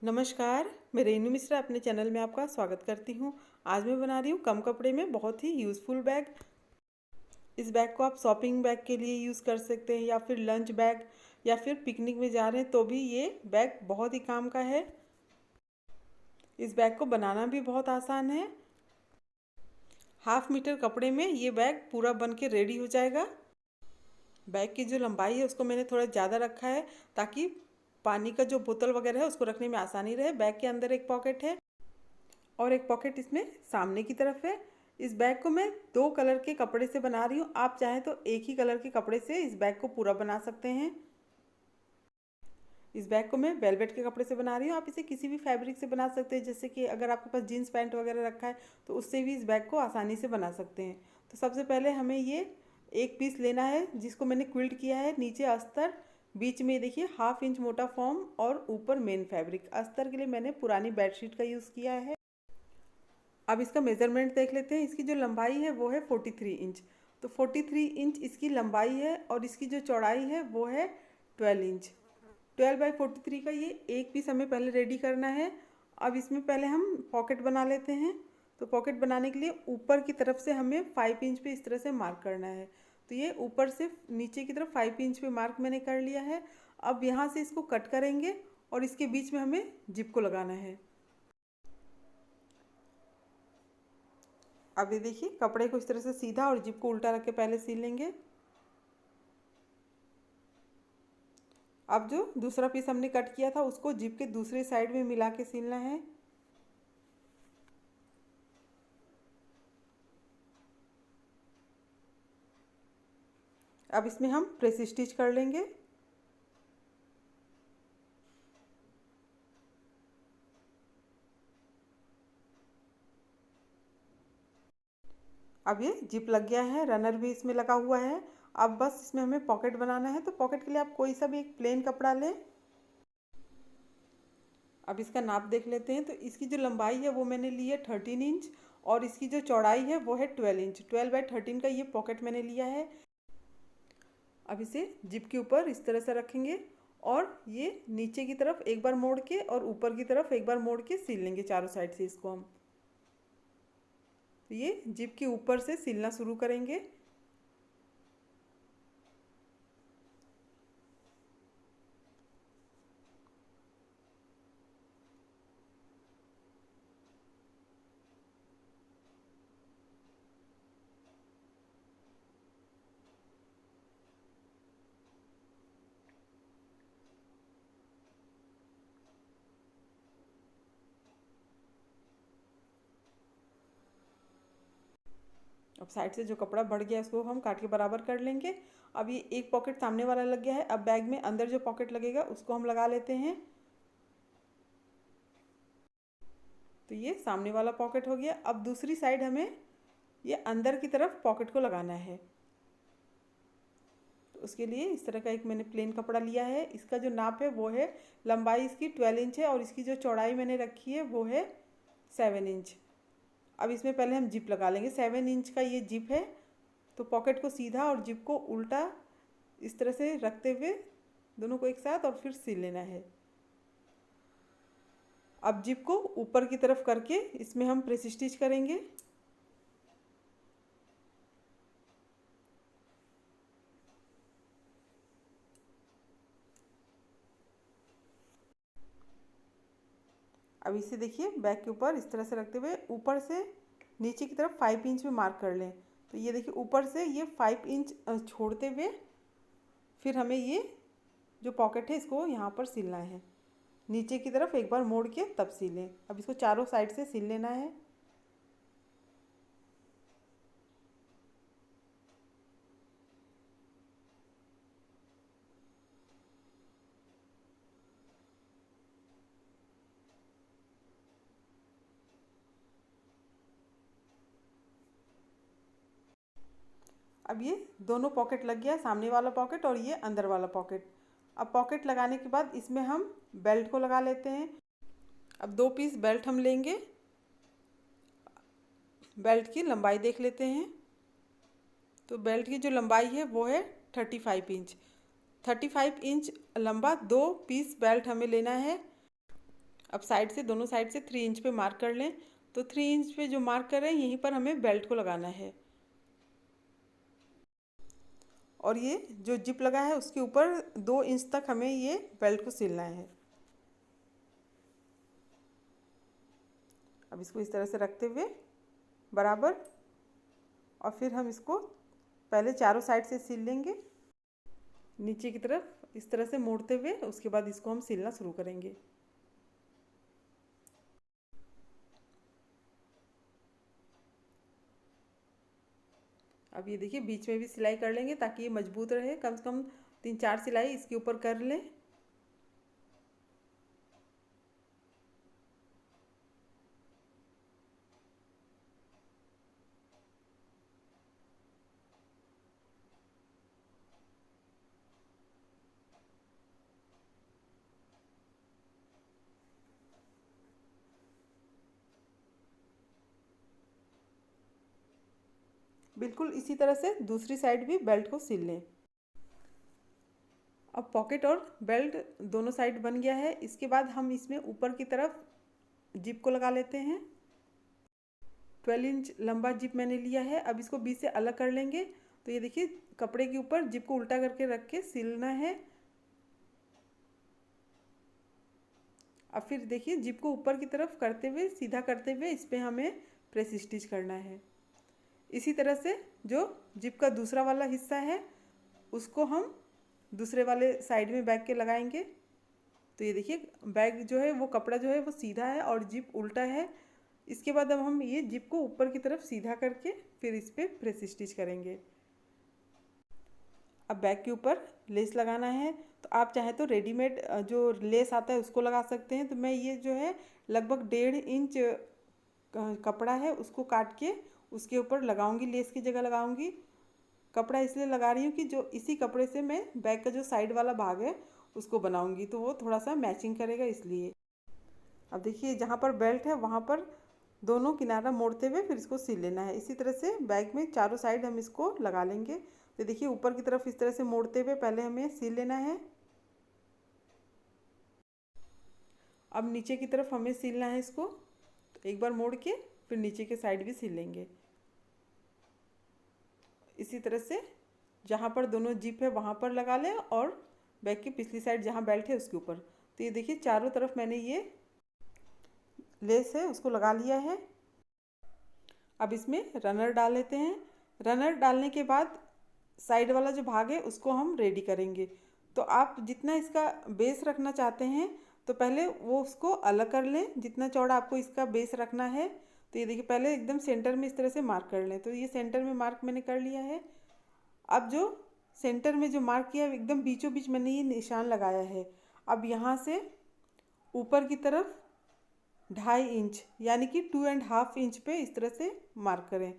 नमस्कार, मैं रेनू मिश्रा अपने चैनल में आपका स्वागत करती हूँ। आज मैं बना रही हूँ कम कपड़े में बहुत ही यूज़फुल बैग। इस बैग को आप शॉपिंग बैग के लिए यूज़ कर सकते हैं या फिर लंच बैग या फिर पिकनिक में जा रहे हैं तो भी ये बैग बहुत ही काम का है। इस बैग को बनाना भी बहुत आसान है। 1/2 मीटर कपड़े में ये बैग पूरा बन के रेडी हो जाएगा। बैग की जो लंबाई है उसको मैंने थोड़ा ज़्यादा रखा है ताकि पानी का जो बोतल वगैरह है उसको रखने में आसानी रहे। बैग के अंदर एक पॉकेट है और एक पॉकेट इसमें सामने की तरफ है। इस बैग को मैं 2 कलर के कपड़े से बना रही हूँ। आप चाहें तो एक ही कलर के कपड़े से इस बैग को पूरा बना सकते हैं। इस बैग को मैं वेलवेट के कपड़े से बना रही हूँ। आप इसे किसी भी फैब्रिक से बना सकते हैं, जैसे कि अगर आपके पास जीन्स पैंट वगैरह रखा है तो उससे भी इस बैग को आसानी से बना सकते हैं। तो सबसे पहले हमें ये एक पीस लेना है जिसको मैंने क्विल्ट किया है। नीचे अस्तर, बीच में देखिए 1/2 इंच मोटा फॉर्म और ऊपर मेन फैब्रिक। अस्तर के लिए मैंने पुरानी बेडशीट का यूज़ किया है। अब इसका मेज़रमेंट देख लेते हैं। इसकी जो लंबाई है वो है 43 इंच। तो 43 इंच इसकी लंबाई है और इसकी जो चौड़ाई है वो है 12 इंच। 12/43 का ये एक पीस हमें पहले रेडी करना है। अब इसमें पहले हम पॉकेट बना लेते हैं। तो पॉकेट बनाने के लिए ऊपर की तरफ से हमें 5 इंच पे इस तरह से मार्क करना है। तो ये ऊपर से नीचे की तरफ 5 इंच पे मार्क मैंने कर लिया है। अब यहाँ से इसको कट करेंगे और इसके बीच में हमें जिप को लगाना है। अब ये देखिए कपड़े को इस तरह से सीधा और जिप को उल्टा रख के पहले सिल लेंगे। अब जो दूसरा पीस हमने कट किया था उसको जिप के दूसरे साइड में मिला के सिलना है। अब इसमें हम प्रेस स्टिच कर लेंगे। अब ये जिप लग गया है, रनर भी इसमें लगा हुआ है। अब बस इसमें हमें पॉकेट बनाना है। तो पॉकेट के लिए आप कोई सा भी एक प्लेन कपड़ा लें। अब इसका नाप देख लेते हैं। तो इसकी जो लंबाई है वो मैंने ली है 13 इंच और इसकी जो चौड़ाई है वो है 12 इंच। 12/13 का ये पॉकेट मैंने लिया है। अब इसे जिप के ऊपर इस तरह से रखेंगे और ये नीचे की तरफ एक बार मोड़ के और ऊपर की तरफ एक बार मोड़ के सिल लेंगे चारों साइड से इसको हम। तो ये जिप के ऊपर से सिलना शुरू करेंगे। अब साइड से जो कपड़ा बढ़ गया उसको हम काट के बराबर कर लेंगे। अब ये एक पॉकेट सामने वाला लग गया है। अब बैग में अंदर जो पॉकेट लगेगा उसको हम लगा लेते हैं। तो ये सामने वाला पॉकेट हो गया। अब दूसरी साइड हमें ये अंदर की तरफ पॉकेट को लगाना है। तो उसके लिए इस तरह का एक मैंने प्लेन कपड़ा लिया है। इसका जो नाप है वो है, लंबाई इसकी 12 इंच है और इसकी जो चौड़ाई मैंने रखी है वो है 7 इंच। अब इसमें पहले हम जिप लगा लेंगे। 7 इंच का ये जिप है। तो पॉकेट को सीधा और जिप को उल्टा इस तरह से रखते हुए दोनों को एक साथ और फिर सिल लेना है। अब जिप को ऊपर की तरफ करके इसमें हम प्रेस स्टिच करेंगे। अब इसे देखिए बैक के ऊपर इस तरह से रखते हुए ऊपर से नीचे की तरफ 5 इंच में मार्क कर लें। तो ये देखिए ऊपर से ये 5 इंच छोड़ते हुए फिर हमें ये जो पॉकेट है इसको यहाँ पर सिलना है। नीचे की तरफ एक बार मोड़ के तब सिलें। अब इसको चारों साइड से सिल लेना है। अब ये दोनों पॉकेट लग गया, सामने वाला पॉकेट और ये अंदर वाला पॉकेट। अब पॉकेट लगाने के बाद इसमें हम बेल्ट को लगा लेते हैं। अब 2 पीस बेल्ट हम लेंगे। बेल्ट की लंबाई देख लेते हैं। तो बेल्ट की जो लंबाई है वो है 35 इंच। 35 इंच लंबा 2 पीस बेल्ट हमें लेना है। अब साइड से, दोनों साइड से 3 इंच पे मार्क कर लें। तो 3 इंच पे जो मार्क कर रहे हैं यहीं पर हमें बेल्ट को लगाना है। और ये जो जिप लगा है उसके ऊपर 2 इंच तक हमें ये बेल्ट को सिलना है। अब इसको इस तरह से रखते हुए बराबर, और फिर हम इसको पहले चारों साइड से सिल लेंगे नीचे की तरफ इस तरह से मोड़ते हुए। उसके बाद इसको हम सिलना शुरू करेंगे। अब ये देखिए बीच में भी सिलाई कर लेंगे ताकि ये मजबूत रहे। कम से कम 3-4 सिलाई इसके ऊपर कर लें। बिल्कुल इसी तरह से दूसरी साइड भी बेल्ट को सिल लें। अब पॉकेट और बेल्ट दोनों साइड बन गया है। इसके बाद हम इसमें ऊपर की तरफ जिप को लगा लेते हैं। 12 इंच लंबा जिप मैंने लिया है। अब इसको बीच से अलग कर लेंगे। तो ये देखिए कपड़े के ऊपर जिप को उल्टा करके रख के सिलना है। अब फिर देखिए जिप को ऊपर की तरफ करते हुए, सीधा करते हुए इस पर हमें प्रेस स्टिच करना है। इसी तरह से जो जिप का दूसरा वाला हिस्सा है उसको हम दूसरे वाले साइड में बैग के लगाएंगे। तो ये देखिए बैग जो है वो कपड़ा जो है वो सीधा है और जिप उल्टा है। इसके बाद अब हम ये जिप को ऊपर की तरफ सीधा करके फिर इस पर प्रेस स्टिच करेंगे। अब बैग के ऊपर लेस लगाना है। तो आप चाहे तो रेडीमेड जो लेस आता है उसको लगा सकते हैं। तो मैं ये जो है लगभग 1.5 इंच कपड़ा है उसको काट के उसके ऊपर लगाऊंगी, लेस की जगह लगाऊंगी। कपड़ा इसलिए लगा रही हूँ कि जो इसी कपड़े से मैं बैग का जो साइड वाला भाग है उसको बनाऊंगी, तो वो थोड़ा सा मैचिंग करेगा इसलिए। अब देखिए जहाँ पर बेल्ट है वहाँ पर दोनों किनारा मोड़ते हुए फिर इसको सिल लेना है। इसी तरह से बैग में चारों साइड हम इसको लगा लेंगे। तो देखिए ऊपर की तरफ इस तरह से मोड़ते हुए पहले हमें सिल लेना है। अब नीचे की तरफ हमें सिलना है इसको। तो एक बार मोड़ के फिर नीचे के साइड भी सिल लेंगे। इसी तरह से जहाँ पर दोनों जिप है वहाँ पर लगा लें और बैग की पिछली साइड जहाँ बेल्ट है उसके ऊपर। तो ये देखिए चारों तरफ मैंने ये लेस है उसको लगा लिया है। अब इसमें रनर डाल लेते हैं। रनर डालने के बाद साइड वाला जो भाग है उसको हम रेडी करेंगे। तो आप जितना इसका बेस रखना चाहते हैं तो पहले वो उसको अलग कर लें, जितना चौड़ा आपको इसका बेस रखना है। तो ये देखिए पहले एकदम सेंटर में इस तरह से मार्क कर लें। तो ये सेंटर में मार्क मैंने कर लिया है। अब जो सेंटर में जो मार्क किया है एकदम बीचों बीच मैंने ये निशान लगाया है। अब यहाँ से ऊपर की तरफ 2.5 इंच यानी कि 2.5 इंच पे इस तरह से मार्क करें।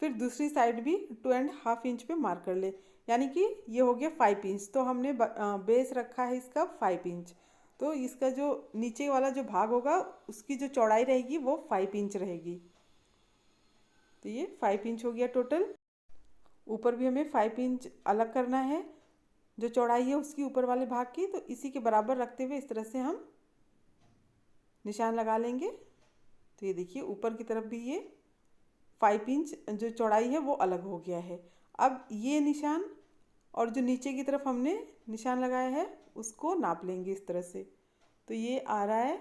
फिर दूसरी साइड भी 2.5 इंच पे मार्क कर ले, यानी कि ये हो गया 5 इंच। तो हमने बेस रखा है इसका 5 इंच। तो इसका जो नीचे वाला जो भाग होगा उसकी जो चौड़ाई रहेगी वो 5 इंच रहेगी। तो ये 5 इंच हो गया टोटल। ऊपर भी हमें 5 इंच अलग करना है जो चौड़ाई है उसकी ऊपर वाले भाग की। तो इसी के बराबर रखते हुए इस तरह से हम निशान लगा लेंगे। तो ये देखिए ऊपर की तरफ भी ये 5 इंच जो चौड़ाई है वो अलग हो गया है। अब ये निशान और जो नीचे की तरफ हमने निशान लगाया है उसको नाप लेंगे इस तरह से। तो ये आ रहा है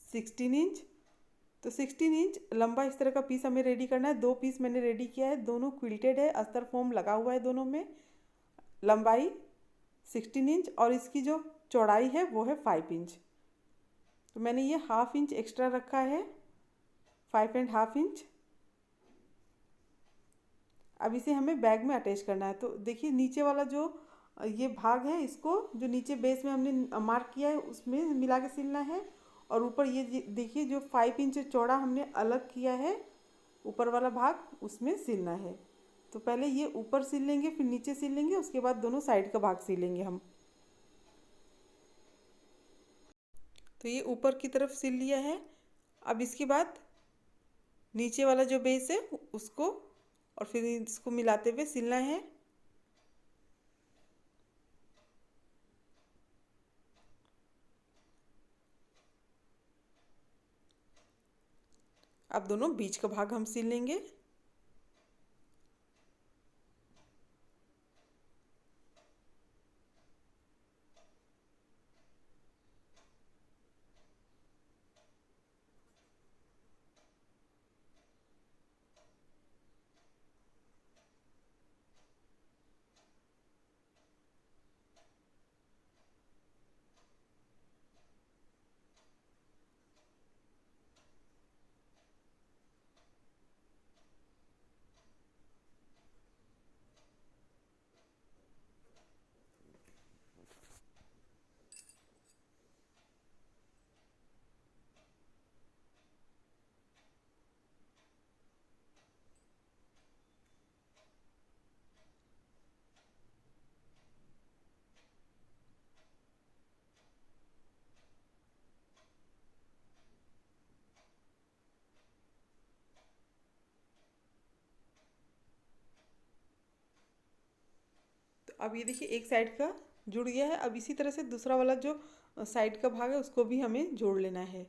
16 इंच। तो 16 इंच लंबा इस तरह का पीस हमें रेडी करना है। 2 पीस मैंने रेडी किया है, दोनों क्विल्टेड है, अस्तर फोम लगा हुआ है दोनों में। लंबाई 16 इंच और इसकी जो चौड़ाई है वो है 5 इंच। तो मैंने ये 1/2 इंच एक्स्ट्रा रखा है, 5.5 इंच। अब इसे हमें बैग में अटैच करना है। तो देखिए नीचे वाला जो ये भाग है इसको जो नीचे बेस में हमने मार्क किया है उसमें मिला के सिलना है। और ऊपर ये देखिए जो 5 इंच चौड़ा हमने अलग किया है ऊपर वाला भाग उसमें सिलना है। तो पहले ये ऊपर सिल लेंगे फिर नीचे सिल लेंगे, उसके बाद दोनों साइड का भाग सिलेंगे हम। तो ये ऊपर की तरफ सिल लिया है। अब इसके बाद नीचे वाला जो बेस है उसको और फिर इसको मिलाते हुए सिलना है। अब दोनों बीच का भाग हम सिल लेंगे। तो अब ये देखिए एक साइड का जुड़ गया है। अब इसी तरह से दूसरा वाला जो साइड का भाग है उसको भी हमें जोड़ लेना है।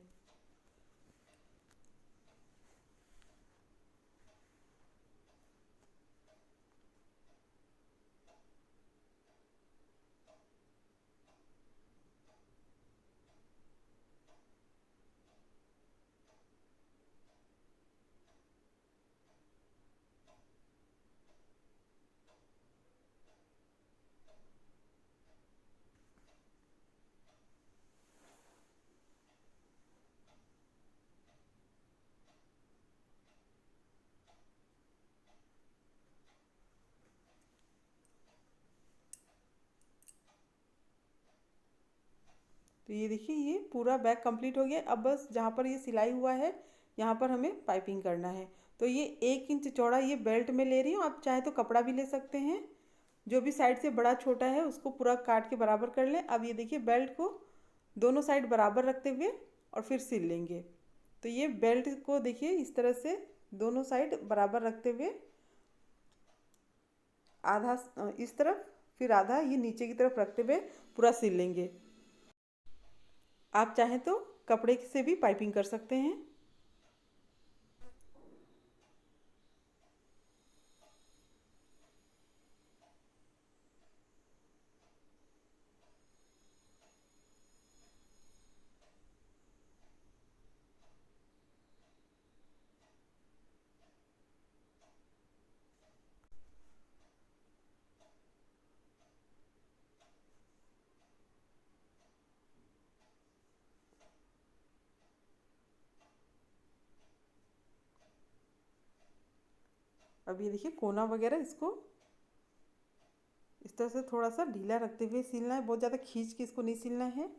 तो ये देखिए ये पूरा बैग कंप्लीट हो गया। अब बस जहाँ पर ये सिलाई हुआ है यहाँ पर हमें पाइपिंग करना है। तो ये 1 इंच चौड़ा ये बेल्ट में ले रही हूँ, आप चाहे तो कपड़ा भी ले सकते हैं। जो भी साइड से बड़ा छोटा है उसको पूरा काट के बराबर कर लें। अब ये देखिए बेल्ट को दोनों साइड बराबर रखते हुए और फिर सिल लेंगे। तो ये बेल्ट को देखिए इस तरह से दोनों साइड बराबर रखते हुए आधा इस तरफ फिर आधा ये नीचे की तरफ रखते हुए पूरा सिल लेंगे। आप चाहें तो कपड़े से भी पाइपिंग कर सकते हैं। अब ये देखिए कोना वगैरह इसको इस तरह से थोड़ा सा ढीला रखते हुए सिलना है, बहुत ज़्यादा खींच के इसको नहीं सिलना है।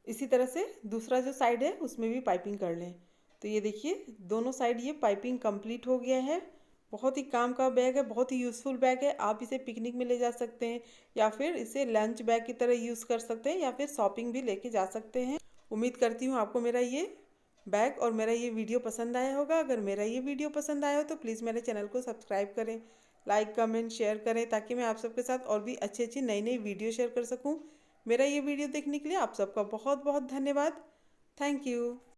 इसी तरह से दूसरा जो साइड है उसमें भी पाइपिंग कर लें। तो ये देखिए दोनों साइड ये पाइपिंग कंप्लीट हो गया है। बहुत ही काम का बैग है, बहुत ही यूज़फुल बैग है। आप इसे पिकनिक में ले जा सकते हैं या फिर इसे लंच बैग की तरह यूज़ कर सकते हैं या फिर शॉपिंग भी लेके जा सकते हैं। उम्मीद करती हूँ आपको मेरा ये बैग और मेरा ये वीडियो पसंद आया होगा। अगर मेरा ये वीडियो पसंद आया हो तो प्लीज़ मेरे चैनल को सब्सक्राइब करें, लाइक कमेंट शेयर करें, ताकि मैं आप सबके साथ और भी अच्छी अच्छी नई नई वीडियो शेयर कर सकूं। मेरा ये वीडियो देखने के लिए आप सबका बहुत बहुत धन्यवाद। Thank you.